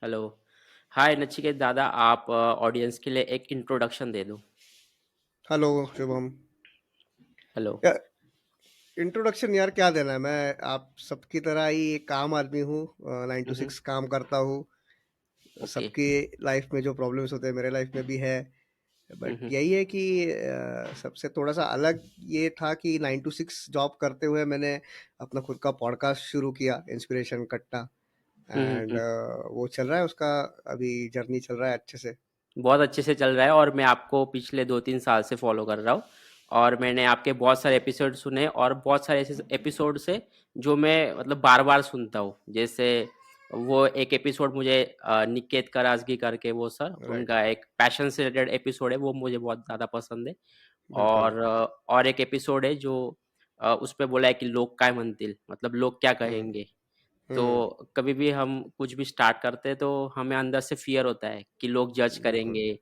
Hello. हाय नचिकेत दादा, आप audience के लिए एक इंट्रोडक्शन दे दो। हेलो शुभम। हेलो। या इंट्रोडक्शन यार क्या देना है। मैं आप सबकी तरह ही एक आम आदमी हूँ। 9 to 6 हम्म। काम करता हूँ। ओके। सबकी लाइफ में जो प्रॉब्लम्स होते हैं मेरे लाइफ में भी है। बट हम्म। यही है कि सबसे थोड़ा सा अलग ये था कि 9 to 6 जॉब करते हुए मैंने अपना खुद का पॉडकास्ट शुरू किया, इंस्पिरेशन कट्टा। एंड हम्म। वो चल रहा है, उसका अभी जर्नी चल रहा है अच्छे से। बहुत अच्छे से चल रहा है और मैं आपको पिछले 2-3 साल से फॉलो कर रहा हूँ। और मैंने आपके बहुत सारे एपिसोड सुने और बहुत सारे ऐसे एपिसोड से जो मैं मतलब बार बार सुनता हूँ। जैसे वो एक एपिसोड मुझे निकेत कराजगी करके वो सर राइट। उनका एक पैशन से रिलेटेड एपिसोड है, वो मुझे बहुत ज़्यादा पसंद है। बिल्कुल। और एक एपिसोड है जो उस पे बोला है कि लोग काय म्हणतील, मतलब लोग क्या हम्म। कहेंगे। हम्म। तो कभी भी हम कुछ भी स्टार्ट करते हैं तो हमें अंदर से फियर होता है कि लोग जज बिल्कुल। करेंगे।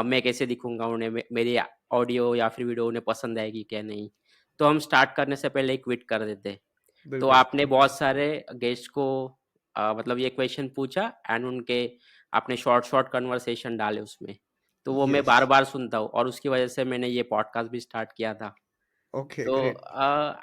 मैं कैसे दिखूंगा उन्हें, मेरी ऑडियो या फिर वीडियो उन्हें पसंद आएगी क्या नहीं। तो हम स्टार्ट करने से पहले ही क्विट कर देते हैं। तो बिल्कुल। आपने बहुत सारे गेस्ट को मतलब ये क्वेश्चन पूछा एंड उनके आपने शॉर्ट शॉर्ट कन्वर्सेशन डाले उसमें। तो वो मैं यस। बार बार सुनता हूँ और उसकी वजह से मैंने ये पॉडकास्ट भी स्टार्ट किया था। ओके, तो ग्रेट।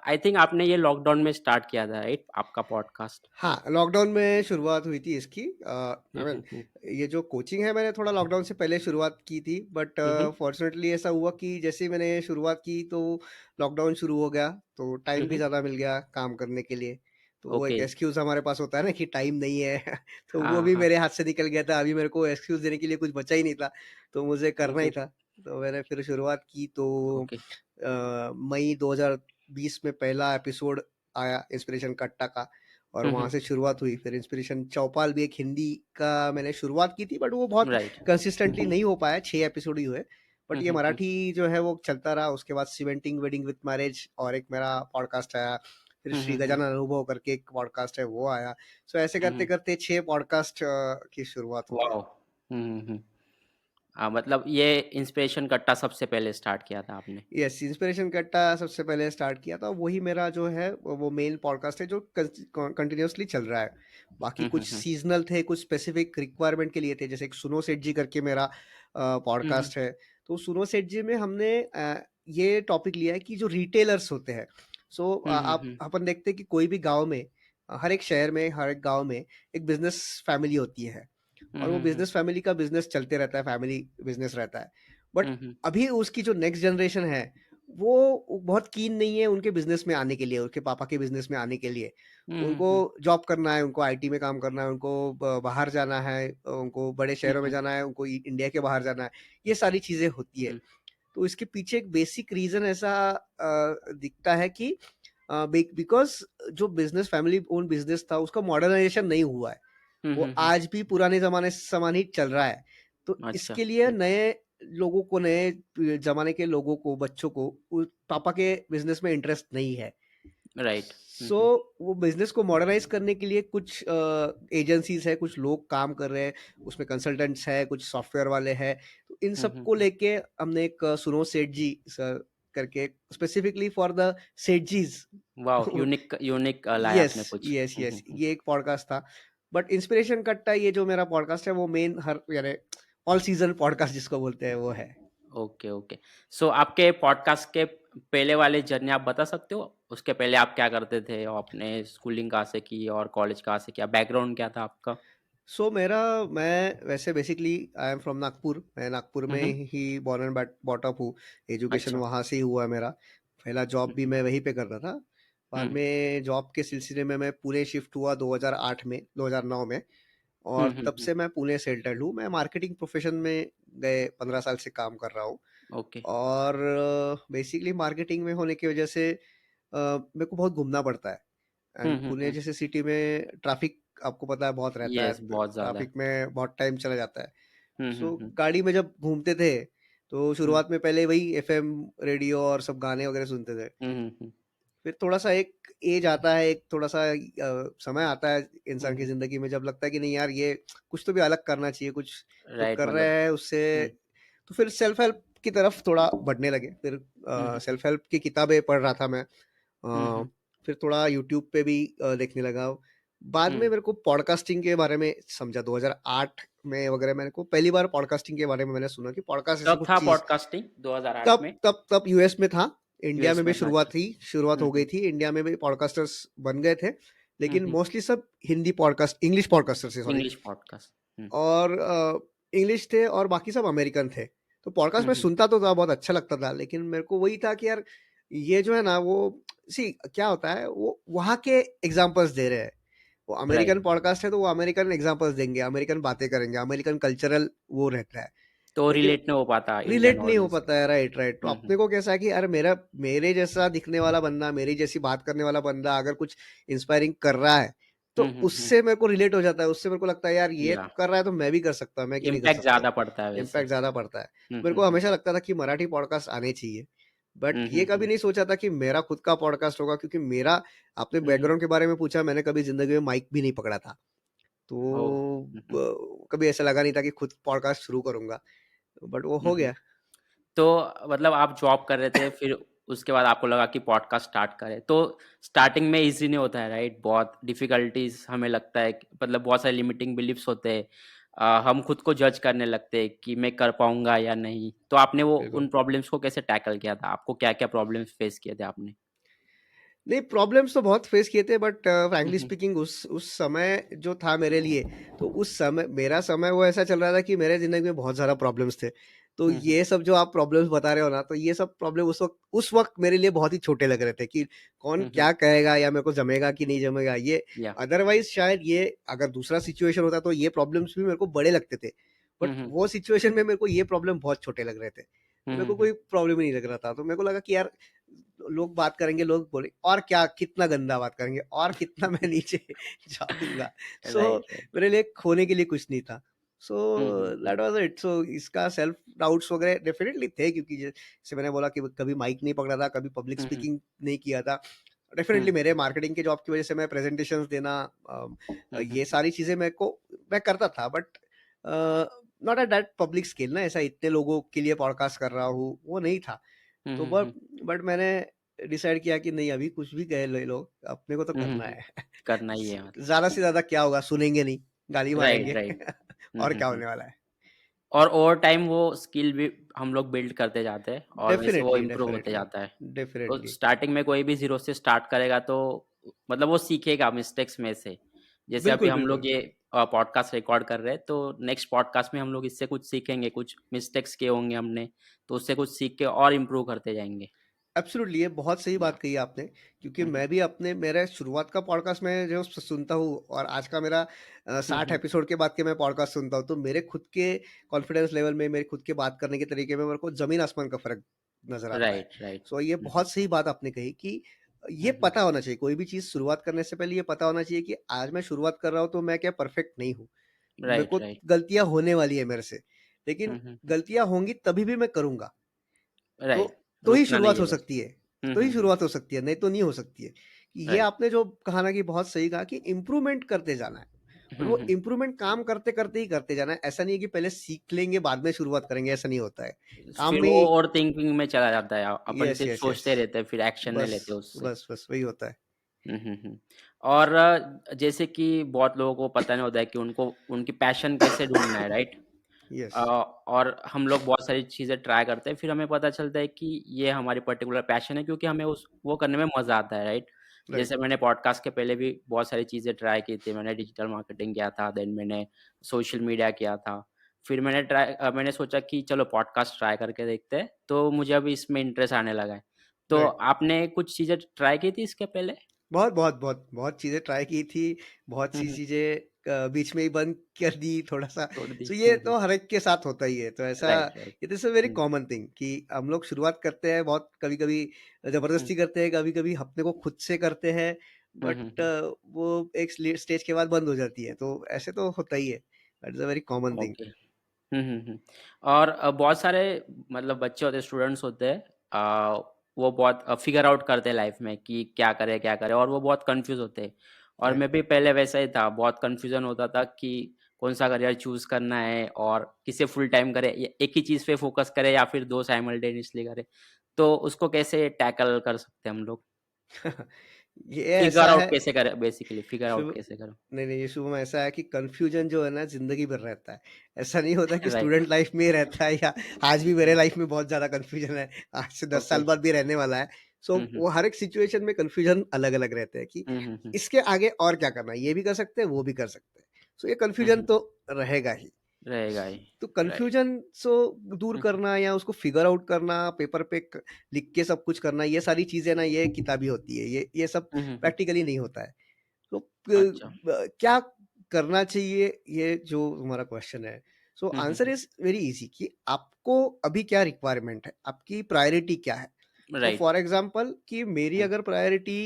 आई थिंक आपने ये लॉकडाउन में स्टार्ट किया था, राइट, आपका पॉडकास्ट? हाँ, लॉकडाउन में शुरुआत हुई थी इसकी। आई मीन, हम्म। ये जो कोचिंग है मैंने थोड़ा लॉकडाउन से पहले शुरुआत की थी। But hmm. फॉर्चुनेटली ऐसा हुआ कि जैसे ही मैंने शुरुआत की तो लॉकडाउन शुरू हो गया, तो टाइम भी हम्म। ज़्यादा मिल गया काम करने के लिए। तो वो ओके। एक एक्सक्यूज़ हमारे पास होता है ना कि टाइम नहीं है। तो वो हाँ भी हाँ। मेरे हाथ से निकल गया था। अभी मेरे को एक्सक्यूज़ देने के लिए कुछ बचा ही नहीं था, तो मुझे करना ही हम्म। था। तो मैंने फिर शुरुआत की तो ओके। मई 2020 में पहला एपिसोड आया इंस्पिरेशन कट्टा का, और वहाँ से शुरुआत हुई। फिर इंस्पिरेशन चौपाल भी एक हिंदी का मैंने शुरुआत की थी, बट वो बहुत राइट। कंसिस्टेंटली नहीं हो पाया, 6 एपिसोड ही हुए। बट ये हम्म। मराठी जो है वो चलता रहा। उसके बाद सीमेंटिंग वेडिंग विथ मैरिज और एक मेरा पॉडकास्ट आया। फिर श्री हम्म। गजानन अनुभव करके एक पॉडकास्ट है, वो आया। सो ऐसे करते-करते 6 पॉडकास्ट की शुरुआत हो गई। वाओ। हम्म। हाँ, मतलब ये इंस्पिरेशन कट्टा सबसे पहले स्टार्ट किया था आपने? यस, इंस्पिरेशन कट्टा सबसे पहले स्टार्ट किया था। वही मेरा जो है वो मेन पॉडकास्ट है जो कंटिन्यूअसली चल रहा है। बाकी कुछ हम्म। सीजनल थे, कुछ स्पेसिफिक रिक्वायरमेंट के लिए थे। जैसे एक सुनो सेठ जी करके मेरा हम्म। पॉडकास्ट है। तो सुनो सेठ जी में हमने ये टॉपिक लिया है कि जो रिटेलर्स होते हैं। सो आप हम्म। अपन देखते हैं कि कोई भी गांव में, हर एक शहर में, हर एक गांव में एक बिजनेस फैमिली होती है। और वो हम्म। बिजनेस फैमिली का बिजनेस चलते रहता है, फैमिली बिजनेस रहता है। बट हम्म। अभी उसकी जो नेक्स्ट जनरेशन है, वो बहुत कीन नहीं है उनके बिज़नेस में आने के लिए, उनके पापा के बिज़नेस में आने के लिए। उनको हम्म। जॉब करना है, उनको आईटी में काम करना है, उनको ब बाहर जाना है, उनको बड़े शहरों में जाना है, उनको इ इंडिया के बाहर जाना है। ये सारी चीज़ें होती है। तो इसके पीछे एक बेसिक रीज़न ऐसा दिखता है कि बिकॉज़ जो बिज़नेस फैमिली ओन्ड बिज़नेस था, उसका मॉडर्नाइज़ेशन नहीं हुआ है। वो हम्म। आज भी पुराने ज़माने से समान ही चल रहा है। तो अच्छा। इसके लिए नए लोगों को, नए ज़माने के लोगों को, बच्चों को पापा के बिज़नेस में इंटरेस्ट नहीं है। राइट। सो वो बिज़नेस को मॉडर्नाइज़ करने के लिए कुछ एजेंसीज़ हैं, कुछ लोग काम कर रहे हैं, उसमें कंसल्टेंट्स हैं, कुछ सॉफ्टवेयर वाले हैं। तो इन सबको लेके हमने एक सुनो सेठ जी करके स्पेसिफिकली फॉर द सेठजीज़। वाओ, यूनिक यूनिक लाया यस, आपने कुछ। यस, यस, ये एक पॉडकास्ट था। बट इंस्पिरेशन कट्टा ये जो मेरा पॉडकास्ट है वो मेन हर यानी ऑल सीज़न पॉडकास्ट जिसको बोलते हैं वो है। Okay okay. सो आपके पॉडकास्ट के पहले वाले जर्नी आप बता सकते हो? उसके पहले आप क्या करते थे? और आपने स्कूलिंग कहाँ से की और कॉलेज कहाँ से किया? बैकग्राउंड क्या था आपका? सो मैं वैसे basically I am from Nagpur. मैं नागपुर में हम्म। ही बॉर्न एंड बॉट अप हूँ। एजुकेशन अच्छा। वहाँ से ही हुआ है मेरा। पहला जॉब भी हम्म। मैं वहीं पे करता था। बाद हम्म। में जॉब के सिलसिले में मैं पुणे शिफ्ट हुआ 2008 में, 2009 में। और तब हम्म। से मैं पुणे सेटल्ड हूँ। मैं मार्केटिंग प्रोफ़ेशन में गए 15 साल से काम कर रहा हूँ। ओके। और बेसिकली मार्केटिंग में होने की वजह से मेरे को बहुत घूमना पड़ता है। एंड पुणे हम्म। जैसे सिटी में ट्रैफिक आपको पता है बहुत रहता है। यस, बहुत ज़्यादा है। ट्रैफिक में बहुत टाइम चला जाता है। सो हम्म। गाड़ी में जब घूमते थे तो हम्म। शुरुआत में पहले वही एफएम रेडियो और सब गाने वगैरह सुनते थे। हम्म। फिर थोड़ा-सा एक एज आता है, एक थोड़ा-सा समय आता है इंसान की हम्म। ज़िंदगी में, जब लगता है कि नहीं यार, ये कुछ तो भी अलग करना चाहिए, कुछ जो राइट, कर रहे मतलब। हैं उससे। हम्म। तो फिर सेल्फ हेल्प की तरफ थोड़ा बढ़ने लगे। फिर हम्म। सेल्फ हेल्प की किताबें पढ़ रहा था मैं। हम्म। फिर थोड़ा यूट्यूब पे भी देखने लगा। बाद में हम्म। मेरे को पॉडकास्टिंग के बारे में समझा 2008 में वगैरह मेरे को पहली बार पॉडकास्टिंग के बारे में मैंने सुना कि पॉडकास्ट ऐसी कब कुछ था चीज। पॉडकास्टिंग 2008 तब में? तब तब यूएस में था। इंडिया में यूएस भी में था, अच्छा। शुरुआत हो गई हम्म। थी, इंडिया में भी पॉडकास्टर्स बन गए थे, लेकिन हम्म। मोस्टली सब हिंदी पॉडकास्ट, इंग्लिश पॉडकास्टर्स थे, सॉरी। English podcast. हम्म। और इंग्लिश थे और बाकी सब अमेरिकन थे। तो पॉडकास्ट मैं हम्म। सुनता तो था, बहुत अच्छा लगता था, लेकिन मेरे को वही था कि यार ये जो है ना वो सी क्या होता है, वो वहाँ के एग्जांपल्स दे रहे हैं। वो अमेरिकन राइट। पॉडकास्ट है तो वो अमेरिकन एग्जांपल्स देंगे, अमेरिकन बातें करेंगे, अमेरिकन कल्चरल वो रहता है। तो लेकिन रिलेट नहीं हो पाता इंडियन रिलेट नहीं हो ऑडियंस पाता है, राइट राइट। तो से। अपने को कैसा है कि अरे मेरे जैसा दिखने वाला बंदा, मेरी जैसी बात करने वाला बंदा अगर कुछ इंस्पायरिंग कर रहा है तो हम्म। उससे मेरे को रिलेट हो जाता है, उससे मेरे को लगता है यार ये या कर रहा है तो मैं भी कर सकता हूँ, मैं क्यों नहीं कर इम्पैक्ट सकता। ज्यादा पड़ता है वैसे। इम्पैक्ट ज्यादा पड़ता है। मेरे को हम्म। हमेशा लगता था कि मराठी पॉडकास्ट आने चाहिए, बट ये कभी हम्म। नहीं सोचा था कि मेरा खुद का पॉडकास्ट होगा, क्योंकि मेरा, आपने हम्म। बैकग्राउंड के बारे में पूछा, मैंने कभी जिंदगी में माइक भी नहीं पकड़ा था। ओह। तो कभी ऐसा लगा नहीं था कि खुद पॉडकास्ट शुरू करूंगा, बट वो हो हम्म। गया। तो मतलब आप जॉब कर रहे थे, फिर उसके बाद आपको लगा कि पॉडकास्ट स्टार्ट करें, तो स्टार्टिंग में इजी नहीं होता है, राइट? बहुत डिफिकल्टीज हमें लगता है मतलब बहुत सारे लिमिटिंग बिलीफ्स होते हैं। हम खुद को जज करने लगते हैं कि मैं कर पाऊंगा या नहीं। तो आपने वो बिल्कुल। उन प्रॉब्लम्स को कैसे टैकल किया था? आपको क्या क्या प्रॉब्लम्स फेस किए थे आपने? नहीं, प्रॉब्लम्स तो बहुत फेस किए थे, बट फ्रैंकली हम्म। स्पीकिंग उस समय जो था मेरे लिए, तो उस समय मेरा समय वो ऐसा चल रहा था कि मेरे ज़िंदगी में बहुत ज़्यादा प्रॉब्लम्स थे। तो हम्म। ये सब जो आप प्रॉब्लम्स बता रहे हो ना, तो ये सब प्रॉब्लम उस वक़्त मेरे लिए बहुत ही छोटे लग रहे थे कि कौन हम्म। क्या कहेगा या मेरे को जमेगा कि नहीं जमेगा ये। या। अदरवाइज़ शायद ये अगर दूसरा सिचुएशन होता तो ये प्रॉब्लम्स भी मेरे को बड़े लगते थे। बट हम्म। वो सिचुएशन में मेरे को ये प्रॉब्लम बहुत छोटे लग रहे थे। तो मेरे को हम्म। कोई प्रॉब्लम ही नहीं लग रहा था। तो मेरे को लगा कि यार लोग बात करेंगे, लोग बोले और क्या, कितना गंदा बात करेंगे और कितना मैं नीचे जाऊँगा। So right, right. मेरे लिए खोने के लिए कुछ नहीं था। So hmm. That was it. So इसका सेल्फ डाउट्स वगैरह डेफ़िनेटली थे, क्योंकि जैसे मैंने बोला कि कभी माइक नहीं पकड़ा था, कभी पब्लिक हम्म। स्पीकिंग नहीं किया था। डेफ़िनेटली हम्म। मेरे मार्केटिंग के जॉब की वज़ह से मैं प्रेज़ेंटेशंस देना, हम्म। ये सारी चीज़ें मैं करता था, but not at that public scale ना, ऐसा इतने लोगों के लिए पॉडकास्ट कर रहा हूँ, वो नहीं था। तो हम्म। बट मैंने डिसाइड किया कि नहीं, अभी कुछ भी कहे ले लोग, अपने को तो करना हम्म। है। करना ही है मतलब। ज़्यादा से ज़्यादा क्या होगा, सुनेंगे नहीं, गाली राइट, मारेंगे। राइट। और क्या हम्म। होने वाला है। और ओवर टाइम वो स्किल भी हम लोग बिल्ड करते जाते हैं और वैसे वो डेफ़िनेटली, इम्प्रूव होते डेफ़िनेटली, जाता है। तो डेफ़िनेटली। स्टार्टिंग में कोई भी ज़ीरो से स्टार्ट करेगा तो मतलब वो सीखेगा मिस्टेक्स में से। जैसे अभी बिल्कुल, हम बिल्कुल। लोग ये पॉडकास्ट रिकॉर्ड कर रहे हैं, तो नेक्स्ट पॉडकास्ट में हम लोग इससे कुछ सीखेंगे, कुछ मिस्टेक्स किए होंगे हमने, तो उससे कुछ सीख के और इम्प्रूव करते जाएँगे। एब्सोल्युटली, ये बहुत सही या। बात कही आपने, क्योंकि हुँ, हुँ। मैं भी अपने मेरे शुरुआत का पॉडकास्ट मैं जो सुनता हूँ और आज का मेरा हुँ, 60 हुँ। एपिसोड के बाद के मैं पॉडकास्ट सुनता हूँ, तो मेरे खुद के कॉन्फिडेंस लेवल में, मेरे खुद के बात करने के तरीके में मेरे को ज़मीन आसमान का फ़र्क नज़र आता है। Right, right. सो ये हुँ, हुँ। बहुत सही बात आपने कही कि ये हुँ, हुँ। पता होना चाहिए, कोई भी चीज़ शुरुआत करने से पहले ये पता होना चाहिए कि आज मैं शुरुआत कर रहा हूँ तो मैं क्या परफेक्ट नहीं हूँ। मेरे राइट, को राइट। गलतियाँ होने वाली है मेरे से, लेकिन हुँ, हुँ, हुँ। गलतियाँ होंगी तभी भी मैं करूँगा। तो राइट, तो ही रुकना नहीं शुरुआत है हो बस। सकती है। हुँ, तो ही हुँ, हुँ। शुरुआत हो सकती है, नहीं तो नहीं हो सकती है। ये राइट। आपने जो कहा ना कि बहुत सही कहा कि इम्प्रूवमेंट करते जाना है, और हुँ, वो हुँ। इम्प्रूवमेंट काम करते-करते ही करते जाना है। ऐसा नहीं है कि पहले सीख लेंगे बाद में शुरुआत करेंगे, ऐसा नहीं होता है। काम फिर में वो ही ओवरथिंकिंग में चला जाता है। अपन यस, सिर्फ यस, यस। सोचते रहते हैं, फिर एक्शन नहीं बस, लेते उससे। बस वही होता है। Hmm, hmm, hmm. और जैसे कि बहुत लोगों को पता नहीं होता है कि उनको उनकी पैशन कैसे ढूँढना है, राइट? यस, और हम लोग बहुत सारी चीज़ें ट्राई करते हैं, फिर हमें पता चलता है कि ये हमारी पर्टिकुलर पैशन है क्योंकि हमें उस वो करने में मज़ा आता है, राइट? राइट। जैसे मैंने पॉडकास्ट के पहले भी बहुत सारी चीज़ें ट्राई की थी। मैंने डिजिटल मार्केटिंग किया था, देन मैंने सोशल मीडिया किया था। फिर मैंने सोचा कि चलो पॉडकास्ट ट्राई करके देखते हैं, तो मुझे अभी इसमें इंटरेस्ट आने लगा है। तो राइट। आपने कुछ चीज़ें ट्राई की थी इसके पहले? बहुत चीज़ें ट्राई की थी, बहुत हुँ, सी हुँ। चीज़ें बीच में ही बंद कर दी थोड़ा-सा। छोड़ दी। सो ये हुँ, हुँ। तो हर एक के साथ होता ही है, तो ऐसा right, right. It is a very hmm, common thing कि हम लोग शुरुआत करते हैं, बहुत कभी-कभी हुँ। ज़बरदस्ती करते हैं, कभी-कभी अपने को खुद से करते हैं, हुँ, हुँ, बट हुँ। वो एक स्टेज के बाद बंद हो जाती है, तो ऐसे तो होता ही है। That is a very common thing. Okay. Hmm, hmm, hmm. और बहुत सारे मतलब बच्चे होते हैं, स्टूडेंट्स होते हैं, वो बहुत फिगर आउट करते हैं लाइफ में कि क्या करें और वो बहुत कन्फ्यूज़ होते हैं। और राइट। मैं भी पहले वैसा ही था, बहुत कन्फ्यूज़न होता था कि कौन-सा करियर चूज़ करना है और किसे फुल टाइम करें, या एक ही चीज़ पे फ़ोकस करें या फिर 2 साइमल्टेनियसली करें। तो उसको कैसे टैकल कर सकते हैं हम लोग? ये फिगर ऐसा आउट है कैसे करें, बेसिकली फिगर आउट शुभ कैसे करूँ? नहीं, नहीं, ये शुभम ऐसा है कि कन्फ्यूजन जो है ना ज़िंदगी भर रहता है। ऐसा नहीं होता कि राइट, स्टूडेंट लाइफ़ में ही रहता है या आज भी मेरे लाइफ़ में बहुत ज़्यादा कन्फ्यूजन है, आज से 10 ओके। साल बाद भी रहने वाला है। सो हुँ, हुँ। वो हर एक सिचुएशन में कन्फ्यूजन अलग-अलग रहते हैं कि हुँ, हुँ, हुँ। इसके आगे और क्या करना है? ये भी कर सकते हैं, वो भी कर सकते हैं। सो ये हुँ, कन्फ्यूजन हुँ। तो रहेगा ही। रहेगा ही। तो राइट। कन्फ्यूजन दूर हुँ, हुँ। करना या उसको फिगर आउट करना, पेपर पे लिख के सब कुछ करना, ये सारी चीजें ना ये किताबी होती है, ये सब हुँ, हुँ, हुँ। प्रैक्टिकली नहीं होता है। तो अच्छा। क्या करना चाहिए, ये जो हमारा क्वेश्चन है, so hmm, hmm, answer hmm. Is very easy कि आपको अभी क्या रिक्वायरमेंट है, आपकी प्रायोरिटी क्या है। सो राइट। फॉर एग्जांपल कि मेरी हुँ, अगर प्रायोरिटी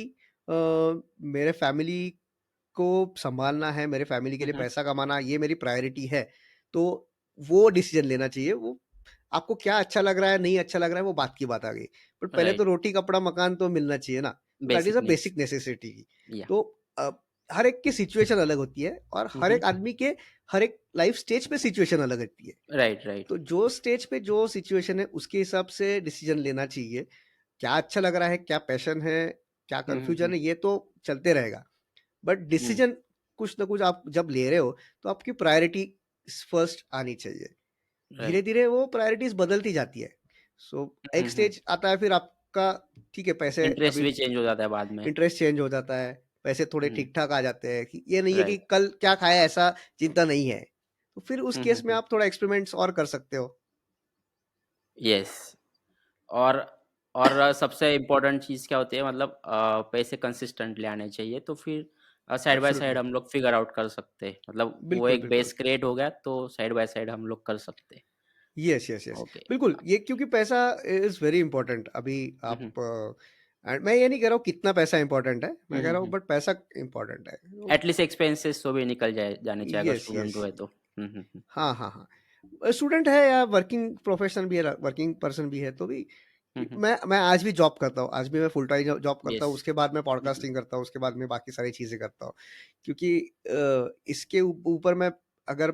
मेरे फैमिली को सँभालना है, मेरे फैमिली के हुँ, लिए हुँ। पैसा कमाना, ये मेरी प्रायोरिटी है, तो वो डिसीज़न लेना चाहिए। वो आपको क्या अच्छा लग रहा है, नहीं अच्छा लग रहा है, वो बात की बात आ गई। बट पहले तो राइट, रोटी, कपड़ा, मकान तो मिलना चाहिए ना। तो that is basic a needs. Basic necessity. या। तो हर एक की सिचुएशन अलग होती है और हुँ, हर हुँ। एक आदमी के हर एक लाइफ़ स्टेज पे सिचुएशन अलग रहती है। Right, right. तो जो स्टेज पे जो सिचुएशन है, उसके हिसाब से डिसीज़न लेना चाहिए। क्या अच्छा लग रहा है, क्या पैशन है, क्या हुँ, हुँ, कन्फ्यूज़न हुँ। है, ये तो चलते रहेगा। But hmm. डिसीजन कुछ ना कुछ आप जब ले रहे हो तो आपकी प्रायोरिटी फर्स्ट आनी चाहिए। धीरे राइट। धीरे वो प्रायोरिटीज बदलती जाती है। सो हुँ, एक हुँ। स्टेज आता है, फिर आपका ठीक है, पैसे इंटरेस्ट अभी भी चेंज हो जाता है बाद में। इंटरेस्ट चेंज हो जाता है, पैसे थोड़े हुँ। ठीक ठाक आ जाते हैं कि ये नहीं है कि राइट। कल क्या खाया ऐसा चिंता नहीं है। तो फिर उस हुँ, हुँ, केस में हुँ। आप थोड़ा एक्सपेरिमेंट्स और कर सकते हो। येस। और और सबसे इम्पोर्टेंट चीज़ क्या होती है, मतलब पैसे कंसिस्टेंटली आने चाहिए, तो फिर साइड बाय साइड एब्सोल्युटली। हम लोग फिगर आउट कर सकते हैं। मतलब वो बिल्कुल, एक बिल्कुल। बेस क्रिएट हो गया तो साइड बाय साइड हम लोग कर सकते हैं। Yes, yes, yes. ओके। बिल्कुल, ये क्योंकि पैसा इज़ वेरी इम्पोर्टेंट अभी हुँ, हुँ। आप मैं ये नहीं कह रहा हूँ कितना पैसा इम्पोर्टेंट है, हुँ, मैं कह हुँ, रहा हूँ हुँ। बट पैसा इम्पोर्टेंट है। तो एटलीस्ट एक्सपेंसेस तो भी निकल जाने चाहिए अगर यस, स्टूडेंट यस। हुए तो। हुँ, हुँ, हुँ। हाँ, हाँ, हाँ। स्टूडेंट है या वर्किंग प्रोफेशन भी है, वर्किंग पर्सन भी है तो भी हुँ, हुँ। मैं आज भी जॉब करता हूँ, आज भी मैं फुल टाइम जॉब करता येस। हूँ, उसके बाद मैं हुँ, हुँ। पॉडकास्टिंग करता हूँ, उसके बाद मैं बाकी सारी चीज़ें करता हूँ। क्योंकि इसके ऊपर मैं अगर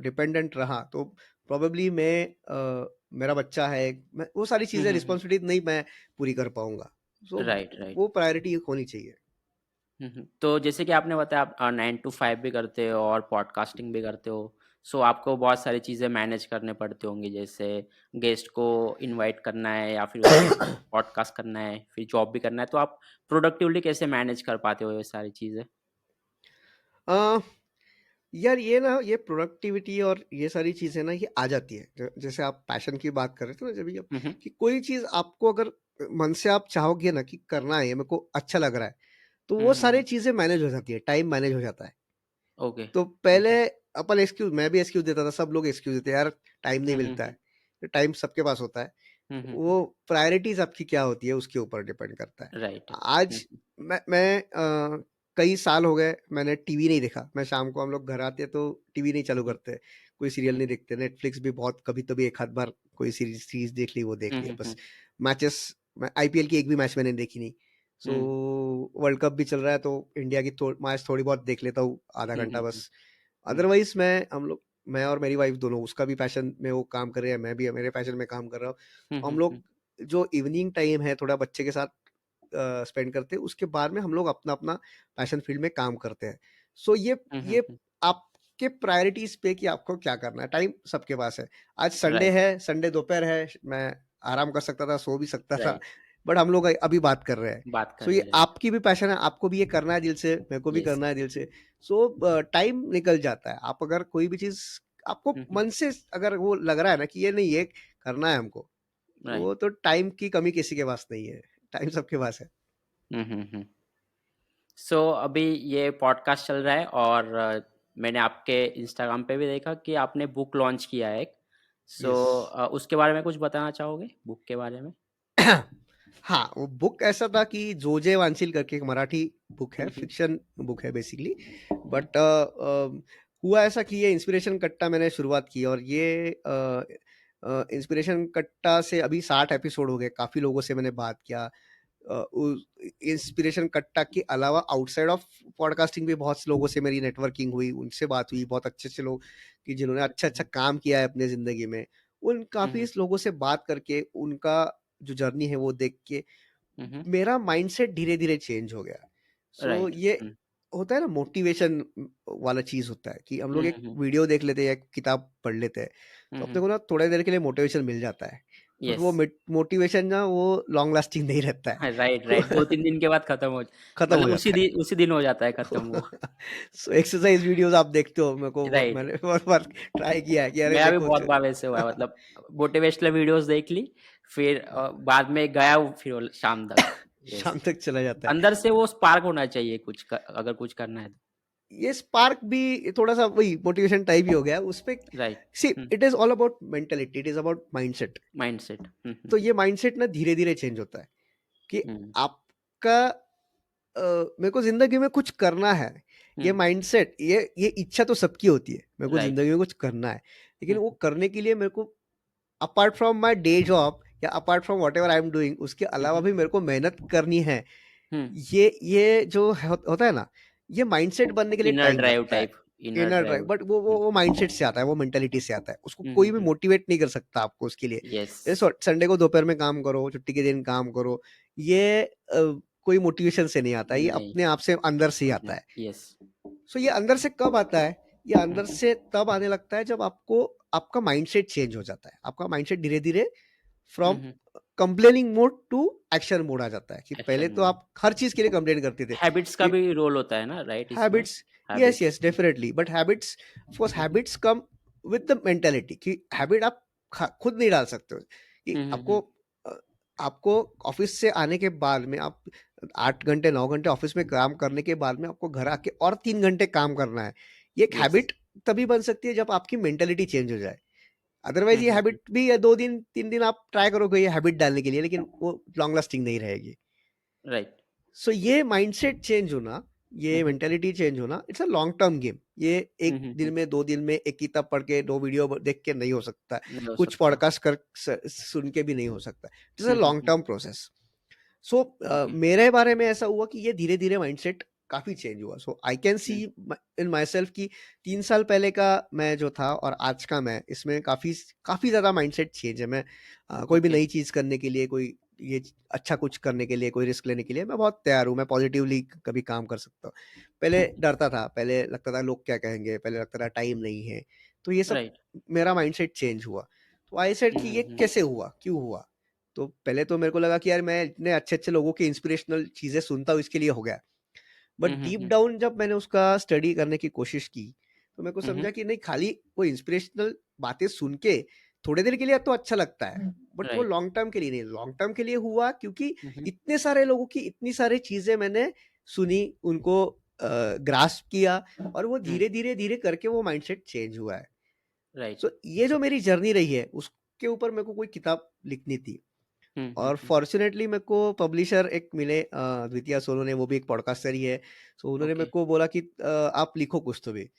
डिपेंडेंट रहा तो प्रोबेबली मेरा बच्चा है, मैं वो सारी हुँ, चीज़ें हुँ, हुँ। रिस्पॉन्सिबिलिटी नहीं मैं पूरी कर पाऊँगा। सो राइट, राइट। वो प्रायोरिटी होनी चाहिए। हुँ, हुँ। तो जैसे कि आपने बताया आप 9 टू 5 भी करते हो और पॉडकास्टिंग भी करते हो। सो आपको बहुत सारी चीज़ें मैनेज करने पड़ते होंगे, जैसे गेस्ट को इनवाइट करना है या फिर उसके साथ पॉडकास्ट करना है, फिर जॉब भी करना है। तो आप प्रोडक्टिवली कैसे मैनेज कर पाते हो ये सारी चीज़ें? अ, यार ये ना ये प्रोडक्टिविटी और ये सारी चीज़ें ना ये आ जाती है। जैसे आप पैशन की बात कर रहे थे ना जभी आप हुँ, हुँ। कि कोई चीज़ आपको अगर मन से आप चाहोगे ना कि करना है, ये मेरे को अच्छा लग रहा है, तो हुँ, वो हुँ, सारी हुँ। चीज़ें मैनेज हो जाती है, टाइम मैनेज हो जाता है। ओके, तो ओके। पहले अपन एक्सक्यूज़ मैं भी एक्सक्यूज़ देता था, सब लोग एक्सक्यूज़ देते हैं, यार टाइम नहीं हुँ, हुँ, मिलता है। हुँ। तो टाइम सबके पास होता है। हुँ, हुँ, हुँ। वो प्रायोरिटीज़ आपकी क्या होती है उसके ऊपर डिपेंड करता है। राइट। हुँ, आज मैं कई साल हो गए मैंने टीवी नहीं देखा। मैं शाम को हम लोग घर आते हैं तो टीवी नहीं चालू हुँ, करते, कोई सीरियल हुँ। नहीं देखते। नेटफ्लिक्स भी बहुत कभी-कभी एक आध बार कोई सीरीज़ देख ली, वो देख हुँ, लिया हुँ, बस। हुँ। मैचेस मैं आईपीएल की एक भी मैच मैंने देखी नहीं। सो हुँ। वर्ल्ड कप भी चल रहा है तो इंडिया की मैच थोड़ी बहुत देख लेता हूँ, आधा हुँ, घंटा हुँ, हुँ। बस। हुँ। अदरवाइज़ मैं और मेरी वाइफ़ दोनों उसका भी पैशन में वो काम कर रहे हैं, मैं भी मेरे पैशन में काम कर रहा हूँ। हुँ, हम हुँ, लोग हुँ। जो इवनिंग टाइम है थोड़ा बच्चे के साथ स्पेंड करते हैं, उसके बाद में हम लोग अपना-अपना पैशन फील्ड में काम करते हैं। सो हुँ, हुँ, ये हुँ। आपके प्रायोरिटीज़ पे कि आपको क्या करना है, टाइम सबके पास है। आज संडे राइट, है, संडे दोपहर है, मैं आराम कर सकता था, सो भी सकता था, राइट। बट हम लोग अभी बात कर रहे हैं। बात सो कर ये रहे हैं, राइट। आपकी भी पैशन है, आपको भी ये करना है दिल से, मेरे को भी येस। करना है दिल से। सो टाइम निकल जाता है। आप अगर कोई भी चीज़ आपको हुँ, हुँ। मन से अगर वो लग रहा है ना कि ये नहीं, ये करना है हमको, राइट। वो तो टाइम की कमी किसी के पास नहीं है, टाइम सबके पास है। Hmm, hmm, hmm. सो अभी ये पॉडकास्ट चल रहा है और मैंने आपके इंस्टाग्राम पे भी देखा कि आपने बुक लॉन्च किया है एक। So yes. उसके बारे में कुछ बताना चाहोगे? बुक के बारे में? हाँ, वो बुक ऐसा था कि जोजे वांछिल करके एक मराठी बुक है, हुँ, हुँ। फ़िक्शन बुक है बेसिकली। हुँ। बट हुआ ऐसा कि ये इंस्पिरेशन कट्टा मैंने शुरुआत की और ये इंस्पिरेशन कट्टा से अभी 60 एपिसोड हो गए, काफ़ी लोगों से मैंने बात किया। उस इंस्पिरेशन कट्टा के अलावा आउटसाइड ऑफ पॉडकास्टिंग भी बहुत से लोगों से मेरी नेटवर्किंग हुई, उनसे बात हुई, बहुत अच्छे-अच्छे लोग कि जिन्होंने हुँ, अच्छा-अच्छा हुँ। काम किया है अपने ज़िंदगी में। उन हुँ, काफ़ी हुँ। लोगों से बात करके, उनका जो जर्नी है वो देख के मेरा माइंडसेट धीरे-धीरे चेंज हो गया। सो राइट। ये होता है ना, मोटिवेशन वाला चीज़ होता है कि हम लोग एक वीडियो देख लेते हैं या एक किताब पढ़ लेते हैं, तो अपने को ना थोड़ी देर के लिए मोटिवेशन मिल जाता है। But yes. वो मोटिवेशन ना वो लॉन्ग लास्टिंग नहीं रहता है। हाँ, राइट, राइट। 2-3 दिन के बाद खत्म हो, खत्म हो मतलब जाता है। उसी दिन हो जाता है खत्म वो। सो एक्सरसाइज वीडियोज़ आप देखते हो, मेरे को राइट। मैंने बहुत बार ट्राई किया है कि अरे मेरा भी देखो बहुत बार वैसे हुआ है, मतलब मोटिवेशनल वीडियोज़ देख ली, फिर बाद में गया वो फिर वो शाम तक। यस। शाम तक चला जाता है। अंदर से वो स्पार्क होना चाहिए कुछ अगर कुछ करना है तो। ये स्पार्क भी थोड़ा-सा वही मोटिवेशन टाइप ही हो गया। उसपे right. See it is all about mentality, it is about mindset. Mindset. तो ये माइंडसेट ना धीरे-धीरे चेंज होता है कि हुँ, आपका मेरे को ज़िंदगी में कुछ करना है। ये हुँ। माइंडसेट, ये इच्छा तो सबकी होती है, मेरे को राइट। ज़िंदगी में कुछ करना है। लेकिन हुँ, वो करने के लिए मेरे को apart from my day job या apart from whatever I am doing, उसके अलावा हुँ, भी मेरे को मेहनत करनी है। हुँ। ये जो होता है ना, ये माइंडसेट बनने के लिए इनर टाइम ड्राइव लगता है। Type, inner inner drive, drive. But वो वो हुँ, वो माइंडसेट से आता है, वो मेंटालिटी से आता है। उसको हुँ, कोई हुँ, भी हुँ। मोटिवेट नहीं कर सकता आपको उसके लिए। यस। जैसे संडे को दोपहर में काम करो, छुट्टी के दिन काम करो, ये कोई मोटिवेशन से नहीं आता है, ये नहीं, अपने आप से अंदर से ही खुद आता में। है। यस। सो ये अंदर से कब आता है? ये हुँ, अंदर से तब आने लगता है जब आपको आपका माइंडसेट चेंज हो जाता है। आपका माइंडसेट धीरे-धीरे hmm, from hmm. Complaining mode to action mode आ जाता है कि पहले एक्शन तो मोड। आप हर चीज़ के लिए कंप्लेन करते थे हैबिट्स का कि भी रोल होता है ना, राइट इसमें? Habits, yes habits. Yes definitely, but habits, of course hmm, hmm. Habits come with the mentality कि हैबिट आप खुद नहीं डाल सकते हो कि हुँ, हुँ, आपको हुँ। अ, आपको ऑफिस से आने के बाद में आप 8 घंटे 9 घंटे ऑफिस में काम करने के बाद में आपको घर आके और 3 घंटे काम करना है। ये एक यस। हैबिट तभी बन सकती है जब आपकी मेंटेलिटी चेंज हो जाए। हुँ, अदरवाइज ये हुँ, हुँ। हैबिट भी 2 दिन 3 दिन आप ट्राई करोगे ये हैबिट डालने के लिए, लेकिन वो लॉन्ग लास्टिंग नहीं रहेगी। राइट। सो ये माइंडसेट चेंज होना, हुँ, ये हुँ। मेंटालिटी चेंज होना, it's a long term game. ये हुँ, 1 हुँ, दिन हुँ। में 2 दिन में 1 किताब पढ़ के 2 वीडियो देख के नहीं हो सकता। नहीं हो कुछ सकता। पॉडकास्ट कर सुन के भी नहीं हो सकता। It's a hmm, hmm, long hmm. Term process. So okay. मेरे बारे में ऐसा हुआ कि ये धीरे-धीरे माइंडसेट काफ़ी चेंज हुआ। So I can see hmm, in myself कि 3 साल पहले का मैं जो था और आज का मैं, इसमें काफ़ी काफ़ी ज़्यादा माइंडसेट चेंज है। मैं कोई भी ओके। नई चीज़ करने के लिए, कोई ये अच्छा कुछ करने के लिए, कोई रिस्क लेने के लिए मैं बहुत तैयार हूँ। मैं पॉजिटिवली कभी काम कर सकता हूँ। पहले डरता था, पहले लगता था लोग क्या कहेंगे, पहले लगता था टाइम नहीं है। तो ये सब राइट। मेरा माइंडसेट चेंज हुआ। तो आई सेड हुँ, कि हुँ, ये हुँ। कैसे हुआ? क्यों हुआ? तो पहले तो मेरे को लगा कि यार मैं इतने अच्छे-अच्छे लोगों की इंस्पिरेशनल चीज़ें सुनता हूँ इसके लिए हो गया। But hmm, hmm, deep hmm. Down जब मैंने उसका स्टडी करने की कोशिश की, तो मेरे को हुँ, समझा हुँ। कि नहीं, खाली वो इंस्पिरेशनल बातें सुन के थोड़ी देर के लिए तो अच्छा लगता है, बट वो राइट। लॉन्ग टर्म के लिए नहीं। लॉन्ग टर्म के लिए हुआ क्योंकि हुँ, हुँ। इतने सारे लोगों की इतनी सारी चीज़ें मैंने सुनी, उनको ग्रास्प किया और वो हुँ। धीरे-धीरे, धीरे करके वो माइंडसेट चेंज हुआ है। राइट। सो ये जो मेरी जर्नी रही है, उसके ऊपर मेरे को कोई किताब लिखनी थी। हुँ, हुँ, और हुँ। फॉर्च्यूनेटली मेरे को पब्लिशर एक मिले, द्वितीया सोनू ने, वो भी एक पॉडकास्टर ही है। सो उन्होंने ओके। मेरे को बोला कि आप लिखो कुछ तो भी।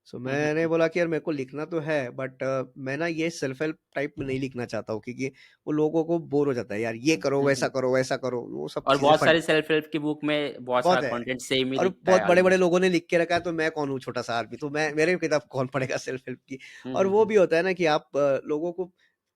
सो हुँ, हुँ, मैंने हुँ। बोला कि यार मेरे को लिखना तो है, बट मैं ना ये सेल्फ हेल्प टाइप में नहीं लिखना चाहता हूँ क्योंकि वो लोगों को बोर हो जाता है, यार ये करो, हुँ, वैसा हुँ। करो, वैसा करो, वो सब और चीज़ें बहुत फट सारी सेल्फ हेल्प की बुक में बहुत सारा बहुत है। कंटेंट सेम ही और दिखता बहुत है बड़े-बड़े ऑलमोस्ट। लोगों ने लिख के रखा है, तो मैं कौन हूँ छोटा-सा आदमी, तो मेरे किताब कौन पढ़ेगा सेल्फ हेल्प की। हुँ, और हुँ, वो हुँ। भी होता है ना कि आप लोगों को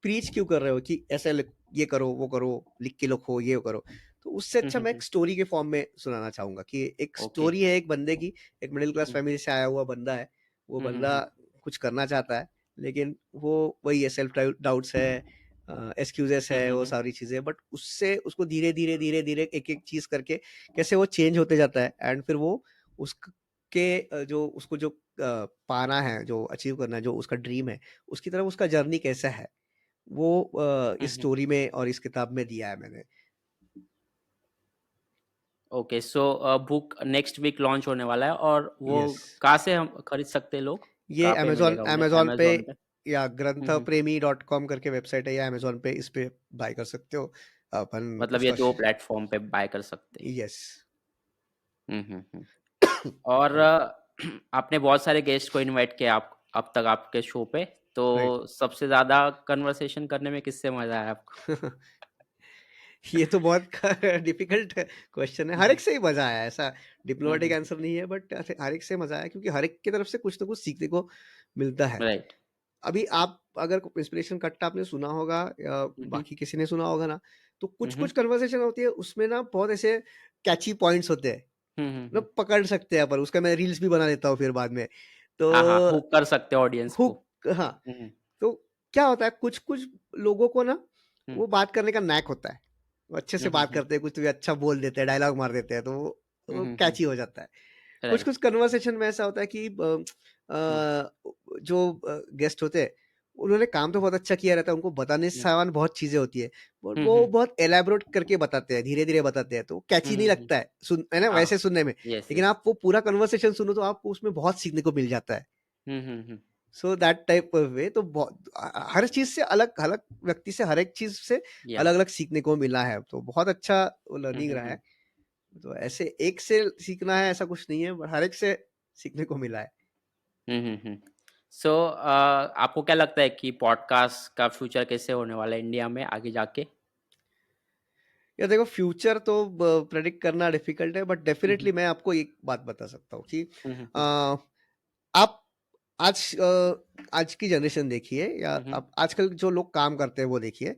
प्रीच क्यों कर रहे हो कि ऐसे ये करो, वो करो, लिख के लिखो, ये करो। तो उससे हुँ, अच्छा हुँ, मैं एक हुँ। स्टोरी के फॉर्म में सुनाना चाहूँगा कि एक ओके। स्टोरी है एक बंदे की, एक मिडल क्लास हुँ। फैमिली से आया हुआ बंदा है। वो हुँ, हुँ, बंदा हुँ। कुछ करना चाहता है, लेकिन वो वही है, सेल्फ डाउट्स है, एक्सक्यूज़ेस हुँ, है, हुँ, वो हुँ। सारी चीज़ें, बट उससे उसको धीरे-धीरे, धीरे-धीरे एक-एक चीज़ करके कैसे वो चेंज होते जाता है एंड फिर वो उसके जो उसको जो पाना है, जो अचीव करना है, जो उसका ड्रीम है, उसकी तरफ उसका जर्नी कैसा है, वो हुँ, इस हुँ। स्टोरी में और इस किताब में दिया है मैंने। Okay, so book next week launch होने वाला है और वो यस। कहाँ से हम खरीद सकते हैं लोग? ये कहाँ पे अमेज़न मिलेगा उन्हें? अमेज़न पे अमेज़न पे? या हुँ, हुँ। ग्रंथप्रेमी.com करके वेबसाइट है, या अमेज़न पे इस पे बाय कर सकते हो। अपन मतलब ये उसका 2 प्लेटफ़ॉर्म पे बाय कर सकते हैं। यस। हुँ, हुँ, हुँ। और सॉरी। आपने बहुत सारे गेस्ट को इनवाइट किया आप अब तक आपके शो पे, राइट। तो सबसे ज़्यादा कन्वर्सेशन करने में किससे मज़ा आया आपको? ये तो बहुत डिफिकल्ट क्वेश्चन है। हुँ, हर हुँ। एक से ही मज़ा आया, ऐसा हुँ, डिप्लोमैटिक हुँ, हुँ। आंसर नहीं है, बट हर एक से मज़ा आया क्योंकि हर एक की तरफ से कुछ ना कुछ सीखने को मिलता है। राइट। अभी आप अगर इंस्पिरेशन कट्टा आपने सुना होगा या हुँ, हुँ। बाकी किसी ने सुना होगा ना, तो हुँ, हुँ। कुछ-कुछ कन्वर्सेशन होती है उसमें ना बहुत ऐसे कैची पॉइंट्स होते हैं, हुँ, हुँ, हुँ। मतलब पकड़ सकते हैं अपन, उसका मैं रील्स भी बना लेता हूँ फिर बाद में। तो हाँ, हाँ, हुक कर सकते हो ऑडियंस को। हुक, हाँ, हुँ, हुँ। तो क्या होता है कुछ-कुछ लोगों को ना हुँ। वो बात करने का नैक होता है। वो अच्छे हुँ, से हुँ, बात हुँ। करते हैं, कुछ भी अच्छा बोल देते हैं, डायलॉग मार देते हैं, तो हुँ, वो हुँ, हुँ। कैची हो जाता है। राइट। कुछ-कुछ कन्वर्सेशन में ऐसा होता है कि हुँ, जो गेस्ट होते हैं, उन्होंने काम तो बहुत अच्छा किया रहता है, उनको बताने से हुँ। सामान बहुत चीज़ें होती है, बट हुँ, वो हुँ। बहुत एलैबोरेट करके बताते हैं, धीरे-धीरे बताते हैं, तो हुँ, कैची नहीं हुँ, हुँ। लगता है, है ना? हाँ। वैसे सुनने में। येस, लेकिन येस। आप वो पूरा कन्वर्सेशन सुनो तो आपको उसमें बहुत सीखने को मिल जाता है। Hmm, hmm, hmm. So that type of way, तो हर चीज़ से अलग-अलग व्यक्ति से हर एक चीज़ से या अलग-अलग सीखने को मिला है, तो बहुत अच्छा वो हुँ, लर्निंग हुँ, रहा है। हुँ। तो ऐसे एक से सीखना है ऐसा कुछ नहीं है, बट हर एक से सीखने को मिला है। Hmm, hmm, hmm. सो आपको क्या लगता है कि पॉडकास्ट का फ्यूचर कैसे होने वाला है इंडिया में आगे जाके? या देखो फ्यूचर तो प्रेडिक्ट करना डिफिकल्ट है, बट हुँ, डेफिनेटली हुँ। मैं आपको एक बात बता सकता हूँ कि हुँ, हुँ, हुँ। अ, आप आज आज की जनरेशन देखिए या हुँ, हुँ। आप आजकल जो लोग काम करते हैं वो देखिए,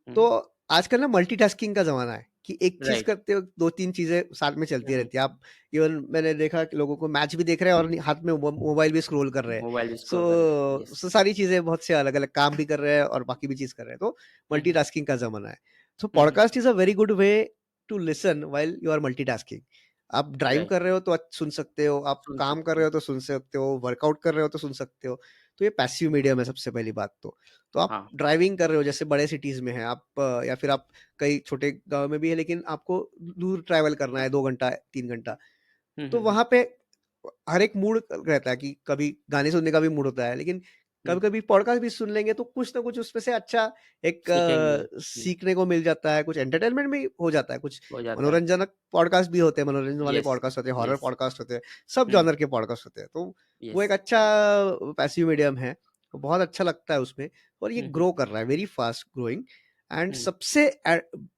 हुँ, तो हुँ। आजकल ना मल्टीटास्किंग का ज़माना है कि एक चीज़ राइट। करते हो 2-3 चीज़ें साथ में हुँ, चलती हुँ। रहती है। आप इवन मैंने देखा कि लोगों को मैच भी देख रहे हैं और हाथ में मोबाइल भी स्क्रॉल कर रहे हैं। मोबाइल भी स्क्रॉल कर रहे हैं। So yes. सारी चीज़ें बहुत से अलग-अलग काम भी कर रहे हैं और बाकी भी चीज़ कर रहे हैं। तो हुँ, हुँ। मल्टीटास्किंग का ज़माना है। So hmm, hmm. Podcast is a very good way to listen while you are multitasking. आप ड्राइव राइट। कर रहे हो तो सुन सकते हो, आप सुन काम कर सकते रहे हो। हो तो सुन सकते हो, वर्कआउट कर रहे हो तो सुन सकते हो। तो ये पैसिव मीडियम है सबसे पहली बात तो। तो आप हाँ। ड्राइविंग कर रहे हो जैसे बड़े सिटीज़ में हैं आप, या फिर आप कई छोटे गाँव में भी है लेकिन आपको दूर ट्रैवल करना है 2 घंटा, 3 घंटा, हुँ, तो हुँ, हुँ। वहाँ पे हर एक मूड रहता है कि कभी गाने सुनने का भी मूड होता है, लेकिन हुँ। कभी-कभी पॉडकास्ट भी सुन लेंगे तो कुछ ना कुछ उसमें से अच्छा एक सीखेंगे। हुँ। सीखने को मिल जाता है, कुछ एंटरटेनमेंट भी हो जाता है, कुछ हो जाता है। मनोरंजनक पॉडकास्ट भी होते हैं, मनोरंजन वाले येस, पॉडकास्ट होते हैं, हॉरर येस। पॉडकास्ट होते हैं, सब हुँ। जॉनर के पॉडकास्ट होते हैं। तो वो येस। एक अच्छा पैसिव मीडियम है, बहुत अच्छा लगता है उसमें और ये हुँ, हुँ। ग्रो कर रहा है, वेरी फास्ट ग्रोइंग। एंड हुँ। सबसे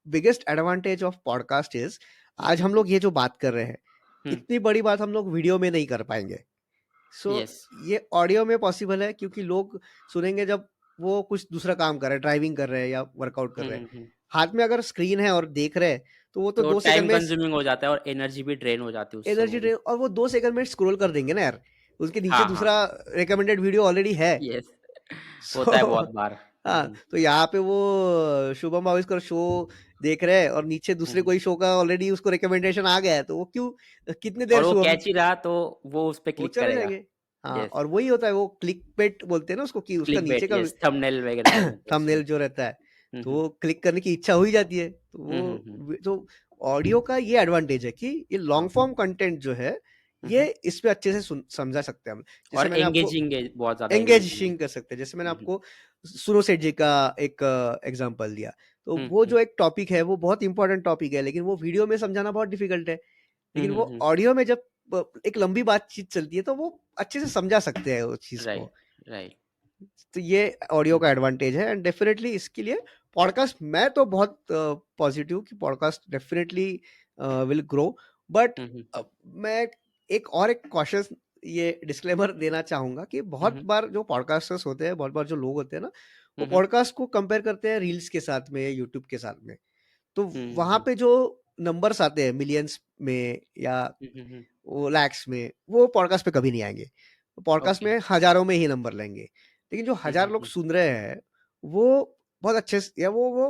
biggest advantage of podcast is आज हम लोग ये जो बात कर रहे हैं, हुँ। इतनी बड़ी बात हम लोग वीडियो में नहीं कर पाएँगे। So yes. ये ऑडियो में पॉसिबल है क्योंकि लोग सुनेंगे जब वो कुछ दूसरा काम कर रहे हैं, ड्राइविंग कर रहे हैं या वर्कआउट कर हुँ, रहे हैं। हुँ, हुँ। हाथ में अगर स्क्रीन है और देख रहे हैं, तो वो तो तो 2 टाइम सेकंड में कंज्यूमिंग हो जाता है और एनर्जी भी ड्रेन हो जाती है उस एनर्जी समय भी। ड्रेन और वो 2 सेकंड में स्क्रॉल कर देंगे ना यार। उसके नीचे हाँ, हाँ। दूसरा रिकमेंडेड वीडियो ऑलरेडी है। येस। सो होता है बहुत बार। हुँ, हाँ, हुँ। तो यहाँ पे वो शुभम भाविस्कर शो देख रहे हैं और नीचे हुँ, दूसरे हुँ। कोई शो का ऑलरेडी उसको रिकमेंडेशन आ गया है, तो वो क्यों कितनी देर और वो शुभम कैची रहा तो वो उस पे वो क्लिक चले करेगा। जाएँगे। हाँ, येस। और वही होता है वो क्लिकबेट बोलते हैं ना उसको कि उसका नीचे क्लिकबेट का येस, थंबनेल वगैरह बोलते हैं उसको। थंबनेल जो रहता है, हुँ, तो हुँ। वो क्लिक करने की इच्छा हो ही जाती है। तो हुँ, हुँ, हुँ। तो ऑडियो का ये एडवांटेज है कि ये हाँ। लॉन्ग फॉर्म कंटेंट जो है, हुँ, ये हुँ। इसमें अच्छे से समझा सकते हैं हम। जैसे और मैंने आपको एंगेजिंग है, बहुत ज़्यादा एंगेजिंग है। एंगेजिंग कर सकते हैं। जैसे मैंने हुँ, हुँ। आपको सुनो सेठ जी का एक एग्ज़ाम्पल दिया। तो हुँ, वो हुँ। जो एक टॉपिक है, वो बहुत इम्पोर्टेंट टॉपिक है, लेकिन वो वीडियो में समझाना बहुत डिफ़िकल्ट है। हुँ, लेकिन हुँ, वो हुँ। ऑडियो में जब एक लंबी बातचीत चलती है, तो वो अच्छे से समझा सकते हैं उस चीज़ को। Right, right. तो ये ऑडियो हुँ, का हुँ। एडवांटेज है एंड डेफ़िनेटली इसके लिए पॉडकास्ट मैं तो बहुत पॉज़िटिव कि podcast definitely will grow, but hmm, hmm. मैं एक कॉशियस ये डिस्क्लेमर देना चाहूँगा कि हुँ, बहुत हुँ। बार जो पॉडकास्टर्स होते हैं, बहुत बार जो लोग होते हैं ना, वो हुँ, हुँ। पॉडकास्ट को कंपेयर करते हैं रील्स के साथ में, यूट्यूब के साथ में। तो हुँ, वहाँ हुँ। पे जो नंबर्स आते हैं मिलियंस में या हुँ, हुँ, हुँ। वो लैक्स में, वो पॉडकास्ट पे कभी नहीं आएँगे। Podcast okay. में हज़ारों में ही नंबर लेंगे। लेकिन जो हुँ, हज़ार हुँ, लोग हुँ। सुन रहे हैं, वो बहुत अच्छे से या वो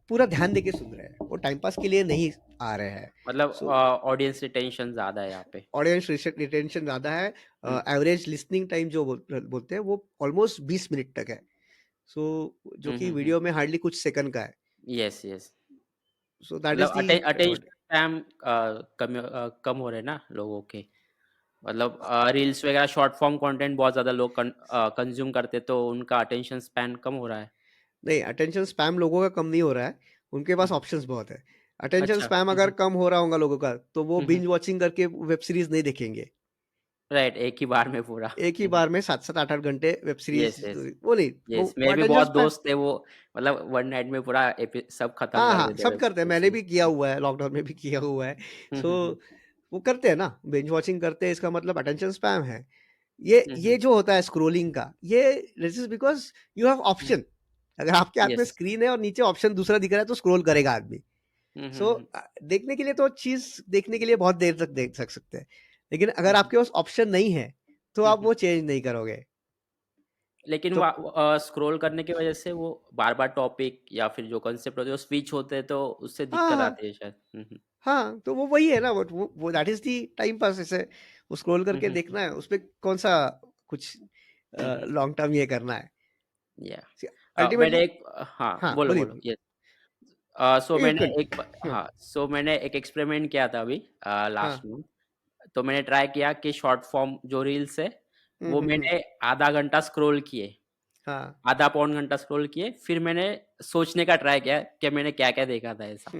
पूरा ध्यान देके सुन रहे हैं। वो टाइम पास के लिए नहीं आ रहे हैं। मतलब सो ऑडियंस रिटेंशन ज़्यादा है यहाँ पे। ऑडियंस रिटेंशन ज़्यादा है। हुँ। एवरेज लिसनिंग टाइम जो बोलते हैं, वो ऑलमोस्ट 20 मिनट तक है। सो जो हुँ, कि हुँ, हुँ। वीडियो में हार्डली कुछ सेकंड का है। Yes, yes. सो दैट मतलब is the attention advantage. Span कम हो रहे हैं ना लोगों के। मतलब रील्स वगैरह शॉर्ट फॉर्म कंटेंट बहुत ज़्यादा लोग कंज़्यूम करते हैं, तो उनका अटेंशन स्पैन कम हो रहा है। नहीं, अटेंशन स्पैम लोगों का कम नहीं हो रहा है, उनके हुँ, पास हुँ। ऑप्शंस बहुत है। अटेंशन अच्छा। स्पैम हुँ, अगर हुँ। कम हो रहा होगा लोगों का, तो वो हुँ, हुँ। बिंज वॉचिंग करके वेब सीरीज़ नहीं देखेंगे। राइट, एक ही बार में पूरा। एक ही हुँ, हुँ। बार में 7-7, 8-8 घंटे वेब सीरीज़ येस, येस। वो नहीं, येस, वो मेरे भी अटेंशन बहुत स्पैम दोस्त थे वो मतलब वन नाइट में पूरा सब खत्म हाँ, कर हाँ, देते सब वेब करते हैं, वेब मैंने भी किया सीरीज़। हुआ है, लॉकडाउन में भी किया हुआ है। हुँ, सो हुँ, हुँ। वो करते हैं ना, बिंज वॉचिंग करते हैं, इसका मतलब अटेंशन स्पैम है। हुँ, ये हुँ। जो होता है स्क्रोलिंग का, ये this is because you have hmm, option. अगर आपके हाथ में यस। स्क्रीन है और नीचे ऑप्शन दूसरा दिख रहा है तो स्क्रोल करेगा आदमी। हुँ, हुँ, सो हुँ। देखने के लिए तो चीज देखने के लिए बहुत देर तक देख सकते हैं, लेकिन हुँ, अगर हुँ। आपके पास ऑप्शन नहीं है तो हुँ, आप हुँ। वो चेंज नहीं करोगे। लेकिन तो स्क्रॉल करने की वजह से वो बार-बार टॉपिक या फिर जो कंसेप्ट होते हैं वो स्विच होते हैं, तो उससे हाँ दिक्कत हाँ आती है शायद। हुँ, हुँ। हाँ, तो वो वही है ना, वो that is the time pass. जैसे वो स्क्रॉल हुँ, करके हुँ, हुँ। देखना है, उसपे कौन सा कुछ हुँ, हुँ। लॉन्ग टर्म ये करना है। या मैंने अल्टीमेटली एक हाँ, हाँ, बोलो, बोलिए बोलो। बोलिए। यस। सो एक मैंने मिनट। एक ब हाँ हाँ, सो मैंने एक एक्सपेरिमेंट किया था अभी हाँ। Last month. तो मैंने ट्राई किया कि शॉर्ट फॉर्म जो रील्स है, वो हम्म। मैंने आधा घंटा स्क्रॉल किए। हाँ। आधा पौन घंटा स्क्रॉल किए, फिर मैंने सोचने का ट्राई किया कि मैंने क्या-क्या देखा था ऐसा।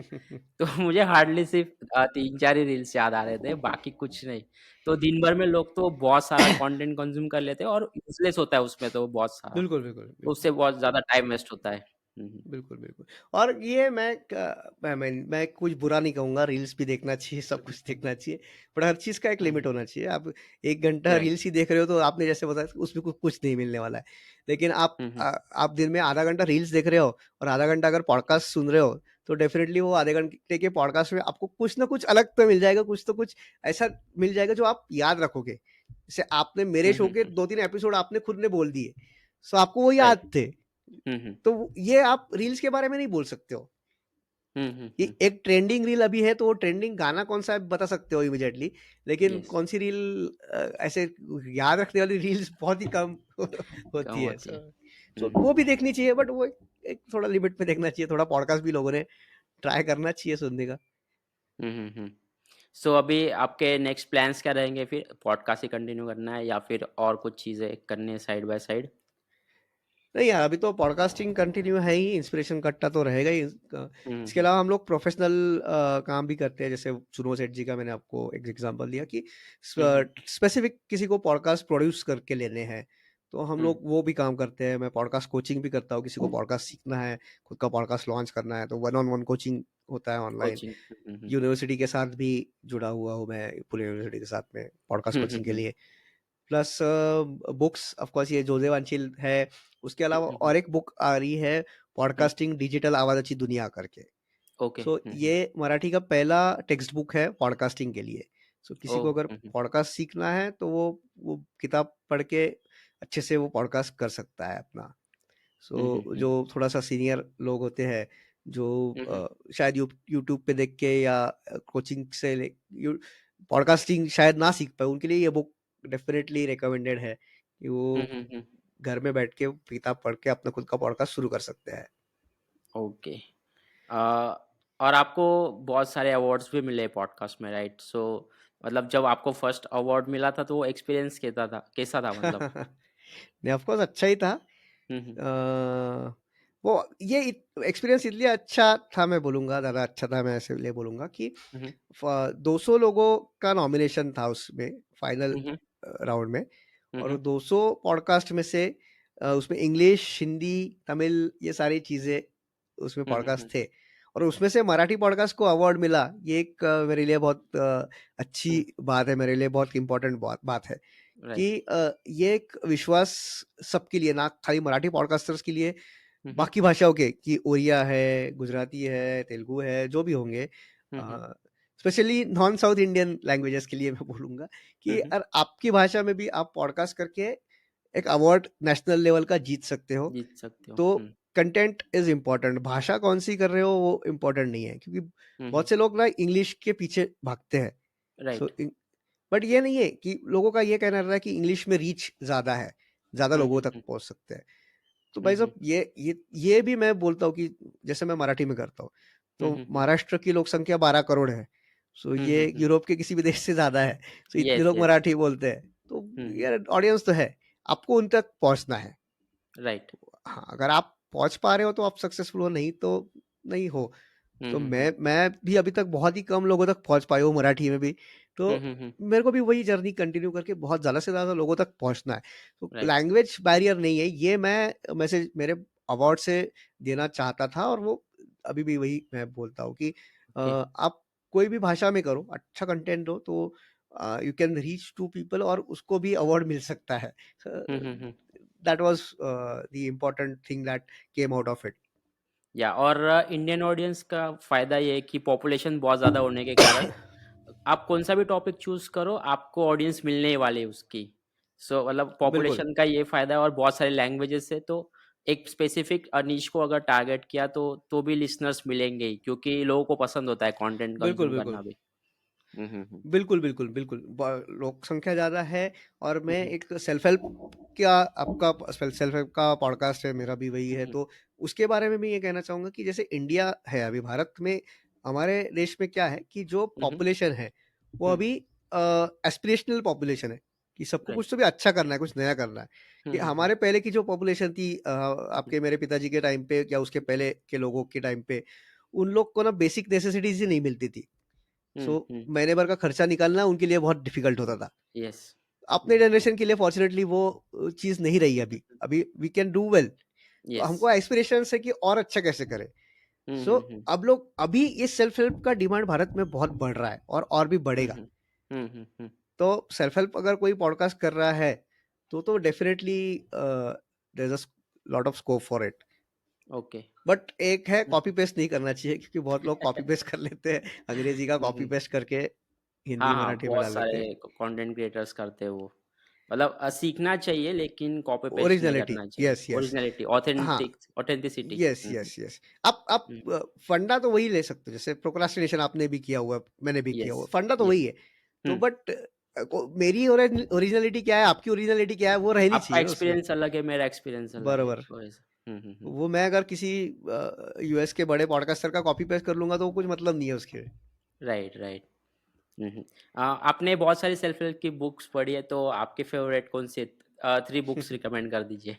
तो मुझे हार्डली सिर्फ़ 3-4 ही रील्स याद आ रहे थे, बाकी कुछ नहीं। तो दिन भर में लोग तो बहुत सारा कंटेंट कंज़्यूम कर लेते हैं और यूज़लेस होता है उसमें तो बहुत सारा। बिल्कुल बिल्कुल तो बिल्कुल। उससे बहुत ज़्यादा टाइम वेस्ट होता है। हुँ, हुँ। बिल्कुल, बिल्कुल। और ये मैं कुछ बुरा नहीं कहूँगा, रील्स भी देखना चाहिए, सब कुछ देखना चाहिए, बट हर चीज़ का एक हुँ, लिमिट हुँ। होना चाहिए। आप 1 घंटा राइट। रील्स ही देख रहे हो तो आपने जैसे बताया उसमें कुछ नहीं मिलने वाला है। लेकिन हुँ, हुँ। आप दिन में आधा घंटा रील्स देख रहे हो और आधा घंटा अगर पॉडकास्ट सुन रहे हो, तो डेफ़िनिटली वो आधे घंटे के पॉडकास्ट में आपको कुछ ना कुछ अलग तो मिल जाएगा, कुछ तो कुछ ऐसा मिल जाएगा जो आप याद रखोगे। जैसे आपने मेरे हुँ, शो हुँ, के हुँ। 2-3 एपिसोड आपने खुद ने बोल दिए, सो आपको वो राइट। याद थे। हुँ, हुँ। तो ये आप रील्स के बारे में नहीं बोल सकते हो। हुँ, हुँ, ये हुँ। एक ट्रेंडिंग रील अभी है तो वो ट्रेंडिंग गाना कौन-सा है बता सकते हो इमीडिएटली, लेकिन येस, कौन-सी रील ऐसे याद रखने वाली रील्स बहुत ही कम कम होती है। होती है। सो हुँ, हुँ। वो भी देखनी चाहिए, बट वो एक थोड़ा लिमिट में देखना चाहिए, थोड़ा पॉडकास्ट भी लोगों ने ट्राई करना चाहिए सुनने का। हुँ, हुँ, हुँ। सो अभी आपके नेक्स्ट प्लान्स क्या रहेंगे फिर? पॉडकास्ट ही कंटिन्यू करना है या फिर और कुछ चीज़ें करनी है साइड बाय साइड? नहीं यार, अभी तो पॉडकास्टिंग कंटिन्यू है ही, इंस्पिरेशन कट्टा तो रहेगा ही। हुँ, इसके हुँ। अलावा हम लोग प्रोफेशनल काम भी करते हैं, जैसे सुनो सेठ जी का मैंने आपको एक एग्जांपल दिया कि हुँ, हुँ, स्पेसिफिक किसी को पॉडकास्ट प्रोड्यूस करके लेने हैं, तो हम हुँ। लोग वो भी काम करते हैं। मैं पॉडकास्ट कोचिंग भी करता हूँ, किसी को पॉडकास्ट सीखना है, खुद का पॉडकास्ट लॉन्च करना है, तो वन ऑन वन कोचिंग होता है ऑनलाइन। कोचिंग। हुँ, हुँ। यूनिवर्सिटी के साथ भी जुड़ा हुआ हूँ मैं, पुणे यूनिवर्सिटी के साथ में पॉडकास्ट हुँ, हुँ, कोचिंग के हुँ। लिए। प्लस बुक्स ऑफ कोर्स ये जोधे वांशिल है। उसके अलावा हुँ, हुँ। और एक बुक आ रही है, हुँ। पॉडकास्टिंग डिजिटल आवाज़ाची दुनिया करके। ओके। सो हुँ, हुँ। ये मराठी का पहला टेक्स्ट बुक है पॉडकास्टिंग के लिए। सो किसी ओह! को अगर हुँ, हुँ। पॉडकास्ट सीखना है तो वो किताब पढ़ के अच्छे से वो पॉडकास्ट कर सकता है अपना। हुँ, हुँ, सो हुँ। जो थोड़ा-सा सीनियर लोग होते हैं, जो हुँ, हुँ। शायद यूट्यूब पे देख के या कोचिंग से ले यू पॉडकास्टिंग शायद ना सीख पाएँ, उनके लिए ये बुक डेफ़िनेटली रिकमेंडेड है कि हुँ, वो हुँ, हुँ। घर में बैठ के किताब पढ़ के अपना खुद का पॉडकास्ट शुरू कर सकते हैं। ओके। अ, और आपको बहुत सारे अवार्ड्स भी मिले पॉडकास्ट में, राइट? सो मतलब जब आपको फर्स्ट अवार्ड मिला था तो वो एक्सपीरियंस कैसा था मतलब? नहीं, ऑफ कोर्स अच्छा ही था। हुँ, हुँ। अ, वो ये एक्सपीरियंस इसलिए अच्छा था, मैं बोलूँगा ज़्यादा अच्छा था, मैं इसलिए बोलूँगा कि हुँ, हुँ। 200 लोगों का नॉमिनेशन था उसमें फाइनल हुँ, हुँ। राउंड में। हुँ, और वो हुँ। 200 पॉडकास्ट में से उसमें इंग्लिश, हिंदी, तमिल ये सारी चीज़ें उसमें हुँ, हुँ, हुँ। पॉडकास्ट थे, और उसमें से मराठी पॉडकास्ट को अवार्ड मिला। ये एक मेरे लिए बहुत अच्छी हुँ। बात है, मेरे लिए बहुत इम्पोर्टेंट बात है कि राइट। ये एक विश्वास सबके लिए, ना खाली मराठी पॉडकास्टर्स के लिए, हुँ, हुँ। बाकी भाषाओं के, कि ओड़िया है, गुजराती है, तेलुगु है, जो भी होंगे, hmm, hmm. Specially non South Indian languages के लिए मैं बोलूँगा हुँ, कि हुँ। आपकी भाषा में भी आप पॉडकास्ट करके एक अवार्ड नेशनल लेवल का जीत सकते हो। जीत सकते हो। तो हुँ। कंटेंट इज़ इम्पोर्टेंट, भाषा कौन-सी कर रहे हो वो इम्पोर्टेंट नहीं है, क्योंकि हुँ, हुँ। बहुत से लोग ना इंग्लिश के पीछे भागते हैं। सो राइट। बट ये नहीं है कि लोगों का ये कहना रहता है कि इंग्लिश में रीच ज़्यादा है, ज़्यादा हुँ, लोगों हुँ, तक हुँ। पहुँच सकते हैं। तो हुँ, भाई हुँ। साहब ये भी मैं बोलता हूँ कि जैसे मैं मराठी में करता हूँ, हुँ, तो हुँ, हुँ। महाराष्ट्र की लोक संख्या 12 करोड़ है। सो हुँ, ये हुँ, हुँ। यूरोप के किसी भी देश से ज़्यादा है। सो इतने येस, लोग येस। मराठी बोलते हैं। तो हुँ, हुँ। यार ऑडियंस तो है, आपको उन तक पहुँचना है। राइट। हाँ, अगर आप पहुँच पा रहे हो तो आप सक्सेसफुल हो, नहीं तो नहीं हो। हुँ, तो हुँ, हुँ। मैं भी अभी तक बहुत ही कम लोगों तक पहुँच पाया हूँ मराठी में भी। तो हुँ, हुँ, हुँ। मेरे को भी वही जर्नी कंटिन्यू करके बहुत ज़्यादा से ज़्यादा लोगों तक पहुँचना है। तो राइट। लैंग्वेज बैरियर नहीं है, ये मैं मैसेज मेरे अवार्ड से देना चाहता था, और वो अभी भी वही मैं बोलता हूँ कि ओके। आप कोई भी भाषा में करो, अच्छा कंटेंट हो तो you can reach to people और उसको भी अवार्ड मिल सकता है। Hmm, hmm, hmm. That was the important thing that came out of it. या और इंडियन ऑडियंस का फ़ायदा ये है कि पॉपुलेशन बहुत ज़्यादा होने के कारण आप कौन-सा भी टॉपिक चूज़ करो, आपको ऑडियंस मिलने ही वाली है उसकी। सो मतलब बिल्कुल, पॉपुलेशन का ये फ़ायदा है और बहुत सारे लैंग्वेजेज़ है, तो एक स्पेसिफिक नीश को अगर टारगेट किया तो भी लिसनर्स मिलेंगे ही, क्योंकि लोगों को पसंद होता है कंटेंट बिल्कुल, कंज़्यूम बिल्कुल। करना भी। हुँ, हुँ, हुँ। बिल्कुल, बिल्कुल, बिल्कुल। लोक संख्या ज़्यादा है और हुँ, मैं हुँ। एक सेल्फ हेल्प का आपका सेल्फ हेल्प का पॉडकास्ट है, मेरा भी वही हुँ, है, हुँ। तो उसके बारे में मैं ये कहना चाहूँगा कि जैसे इंडिया है अभी भारत में, हमारे देश में क्या है कि जो हुँ, हुँ। पॉपुलेशन है, वो हुँ, अभी एस्पिरेशनल पॉपुलेशन है, कि सबको राइट। कुछ तो भी अच्छा करना है, कुछ नया करना है। हुँ, कि हुँ, हुँ। हमारे पहले की जो पॉपुलेशन थी हुँ, हुँ। आपके मेरे पिताजी के टाइम पे या उसके पहले के लोगों के टाइम पे, उन लोग को ना बेसिक नेसेसिटीज़ ही नहीं मिलती थी। हुँ, सो हुँ। महीने भर का खर्चा निकालना उनके लिए बहुत डिफ़िकल्ट होता था। येस। अपने हुँ। जनरेशन के लिए फ़ॉर्च्यूनेटली वो चीज़ नहीं रही अभी। अभी वी कैन डू वेल। तो येस। हमको एस्पिरेशंस है कि और अच्छा कैसे करें। हुँ, सो हुँ, हुँ। अब लोग अभी ये सेल्फ हेल्प का डिमांड भारत में बहुत बढ़ रहा है और भी हुँ, बढ़ेगा। हुँ। हुँ, हुँ, हुँ। तो सेल्फ हेल्प अगर कोई पॉडकास्ट कर रहा है, तो definitely there is a lot of scope for it. Okay. But एक है हुँ, कॉपी पेस्ट नहीं करना चाहिए क्योंकि बहुत लोग कॉपी पेस्ट कर लेते हैं, अंग्रेजी का हुँ, कॉपी हुँ। पेस्ट करके हाँ, हिंदी, हाँ, मराठी में बहुत डाल देते हैं। सारे कंटेंट क्रिएटर्स करते हैं वो। मतलब सीखना चाहिए लेकिन कॉपी पेस्ट नहीं ओरिजिनैलिटी, करना चाहिए। Yes, yes. ओरिजिनैलिटी, हाँ, ऑथेंटिसिटी। यस, हुँ, हुँ, यस, यस। आप हुँ। फंडा तो वही ले सकते हो, जैसे प्रोक्रास्टिनेशन आपने भी किया हुआ है, मैंने भी किया यस, हुआ है, फंडा तो यस। वही है। तो हुँ। बट मेरी ओरिजिनैलिटी क्या है, आपकी ओरिजिनैलिटी क्या है, वो रहनी आपका चाहिए ना उसमें। एक्सपीरियंस अलग है, मेरा एक्सपीरियंस अलग है। बराबर। तो ऐसा हुँ, हुँ, हुँ। वो मैं अगर किसी यूएस के बड़े पॉडकास्टर का कॉपी पेस्ट कर लूँगा तो वो कुछ मतलब नहीं है उसके। Right, right. Hmm, hmm. आपने बहुत सारी सेल्फ हेल्प की बुक्स पढ़ी है, तो आपके फेवरेट कौन-से 3 बुक्स रिकमेंड कर दीजिए?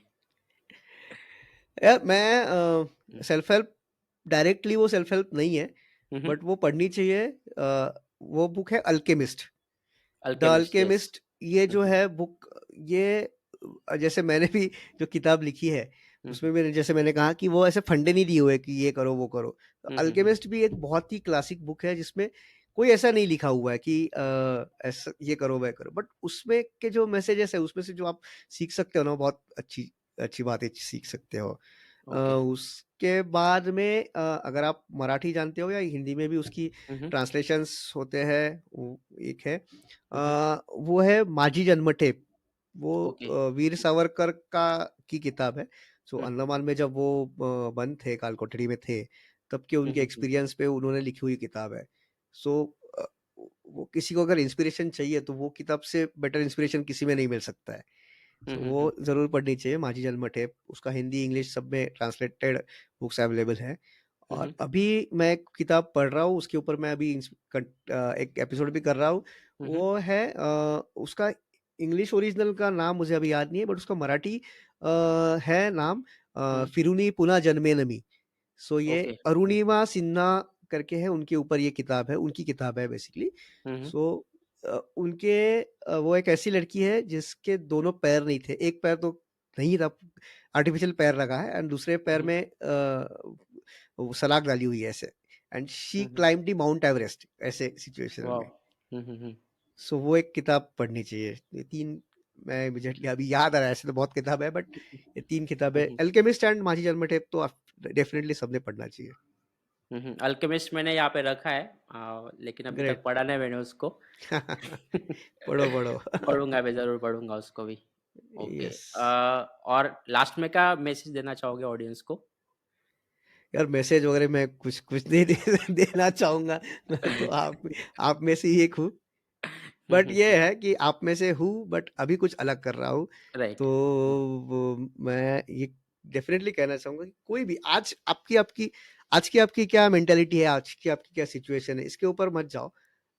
यार मैं हुँ, सेल्फ हेल्प डायरेक्टली वो सेल्फ हेल्प नहीं है, हुँ, हुँ। बट वो पढ़नी चाहिए। वो बुक है alchemist. The alchemist, yes. Alchemist, ये हुँ, जो हुँ। है बुक, ये जैसे मैंने भी जो किताब लिखी है, हुँ, उसमें हुँ। मैंने कहा कि वो ऐसे फंडे नहीं दिए हुए कि ये करो वो करो। तो हुँ, हुँ, हुँ। अल्केमिस्ट भी एक बहुत ही क्लासिक बुक है जिसमें कोई ऐसा नहीं लिखा हुआ है कि ऐसा ये करो वह करो, बट उसमें के जो मैसेजेस है उसमें से जो आप सीख सकते हो ना, बहुत अच्छी अच्छी बातें सीख सकते हो। ओके। उसके बाद में अगर आप मराठी जानते हो या हिंदी में भी उसकी हुँ, हुँ। ट्रांसलेशंस होते हैं, वो एक है हुँ, हुँ। वो है माझी जन्मठेप। वो ओके। वीर सावरकर का की किताब है। सो हुँ। अंडमान में जब वो बंद थे, काल कोठरी में थे, तब के हुँ, उनके हुँ, हुँ। एक्सपीरियंस पे उन्होंने लिखी हुई किताब है। सो अ, वो किसी को अगर इंस्पिरेशन चाहिए तो वो किताब से बेटर इंस्पिरेशन किसी में नहीं मिल सकता है। हुँ, सो हुँ, वो हुँ। ज़रूर पढ़नी चाहिए, माझी जन्मठेप। उसका हिंदी, इंग्लिश सब में ट्रांसलेटेड बुक्स अवेलेबल हैं। हुँ, और हुँ। अभी मैं एक किताब पढ़ रहा हूँ, उसके ऊपर मैं अभी एक एपिसोड भी कर रहा हूँ। हुँ, हुँ। वो है उसका इंग्लिश ओरिजिनल का नाम मुझे अभी याद नहीं है, बट उसका मराठी है नाम हुँ। फिरुनी पुन्हा जन्मेन मी। सो ये ओके। हुँ। अरुणिमा सिन्हा करके है, उनके ऊपर ये किताब है, उनकी किताब है बेसिकली। हुँ, हुँ। सो उनके वो एक ऐसी लड़की है जिसके दोनों पैर नहीं थे, एक पैर तो नहीं था, आर्टिफिशियल पैर लगा है, एंड दूसरे हुँ, पैर हुँ। में वो सलाख डाली हुई है ऐसे, and she hmm, hmm. Climb the mount Everest ऐसे सिचुएशन वॉव! में। हुँ, हुँ, हुँ। सो वो एक किताब पढ़नी चाहिए। ये 3 मैं इमीडिएटली अभी याद आ रहा है, ऐसे तो बहुत किताब है, बट ये 3 हुँ, किताबें, हुँ। अल्केमिस्ट एंड माझी जन्मठेप, तो आप डेफिनिटली सबने पढ़ना चाहिए। हुँ, हुँ। अल्केमिस्ट मैंने यहाँ पे रखा है, लेकिन अभी तक ग्रेट। पढ़ा नहीं मैंने उसको। पढ़ो, पढ़ो। पढ़ूँगा, मैं ज़रूर पढ़ूँगा उसको भी। ओके। यस। और लास्ट में क्या मैसेज देना चाहोगे ऑडियंस को? यार मैसेज वगैरह मैं कुछ कुछ नहीं देना चाहूँगा। मैं तो आप में से ही एक हूँ। हुँ, बट हुँ, ये हुँ। है कि आप में से हूँ, बट अभी कुछ अलग कर रहा हूँ। तो राइट। हुँ, वो मैं ये डेफ़िनेटली कहना चाहूँगा कि कोई भी आज की आपकी क्या मेंटालिटी है, आज की आपकी क्या सिचुएशन है, इसके ऊपर मत जाओ।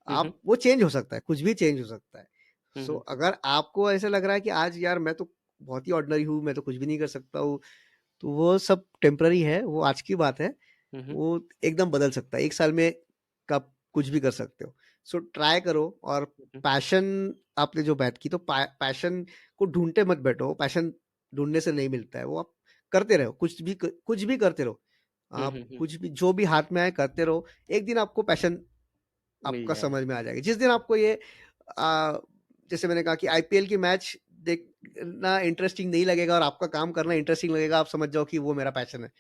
हुँ, हुँ। आप वो चेंज हो सकता है, कुछ भी चेंज हो सकता है। हुँ, सो हुँ, हुँ। अगर आपको ऐसा लग रहा है कि आज यार मैं तो बहुत ही ऑर्डिनरी हूँ, मैं तो कुछ भी नहीं कर सकता हूँ, तो वो सब टेम्पररी है, वो आज की बात है। हुँ, हुँ। वो एकदम बदल सकता है। 1 साल में आप कुछ भी कर सकते हो। सो ट्राई करो, और हुँ, हुँ। पैशन आपने जो बात की, तो पैशन को ढूँढते मत बैठो, पैशन ढूँढने से नहीं मिलता है, वो आप करते रहो, कुछ भी करते रहो। हुँ, आप हुँ, हुँ। कुछ भी जो भी हाथ में आए करते रहो, एक दिन आपको पैशन मिल आपका जाएगा। समझ में आ जाएगा। जिस दिन आपको ये जैसे मैंने कहा कि आईपीएल की मैच देखना इंटरेस्टिंग नहीं लगेगा और आपका काम करना इंटरेस्टिंग लगेगा, आप समझ जाओ कि वो मेरा पैशन है।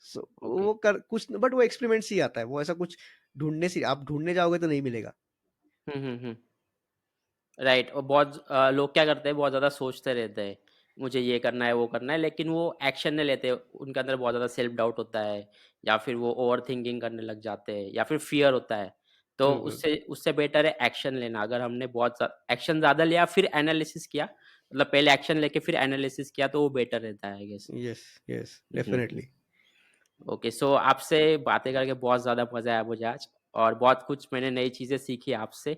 So okay. वो कर कुछ, बट वो एक्सपेरिमेंट से ही आता है, वो ऐसा कुछ ढूँढने से आप ढूँढने जाओगे तो नहीं मिलेगा। हुँ। राइट। और बहुत लोग क्या करते हैं, बहुत ज़्यादा सोचते रहते हैं, मुझे ये करना है, वो करना है, लेकिन वो एक्शन नहीं लेते। उनके अंदर बहुत ज़्यादा सेल्फ डाउट होता है, या फिर वो ओवरथिंकिंग करने लग जाते हैं, या फिर फ़ियर होता है। तो बिल्कुल। उससे उससे बेटर है एक्शन लेना। अगर हमने बहुत एक्शन ज़्यादा लिया, फिर एनालिसिस किया, मतलब पहले एक्शन लेके फिर एनालिसिस किया, तो वो बेटर रहता है, I guess. Yes, yes, hmm. Definitely. Okay, so आपसे बातें करके बहुत ज़्यादा मज़ा आया मुझे आज, और बहुत कुछ मैंने नई चीज़ें सीखी आपसे,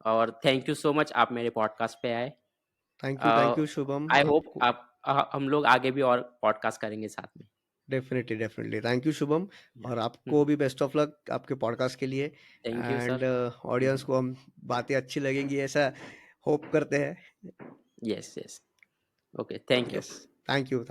और थैंक यू सो मच आप मेरे पॉडकास्ट पे आए। Thank you Shubham, I hope आपको आप हम लोग आगे भी और पॉडकास्ट करेंगे साथ में। Definitely, definitely thank you Shubham, या और आपको भी बेस्ट ऑफ लक आपके पॉडकास्ट के लिए। Thank you and sir. Audience को हम बातें अच्छी लगेंगी ऐसा होप करते हैं। Yes, yes. Okay, thank you. Yes, thank you.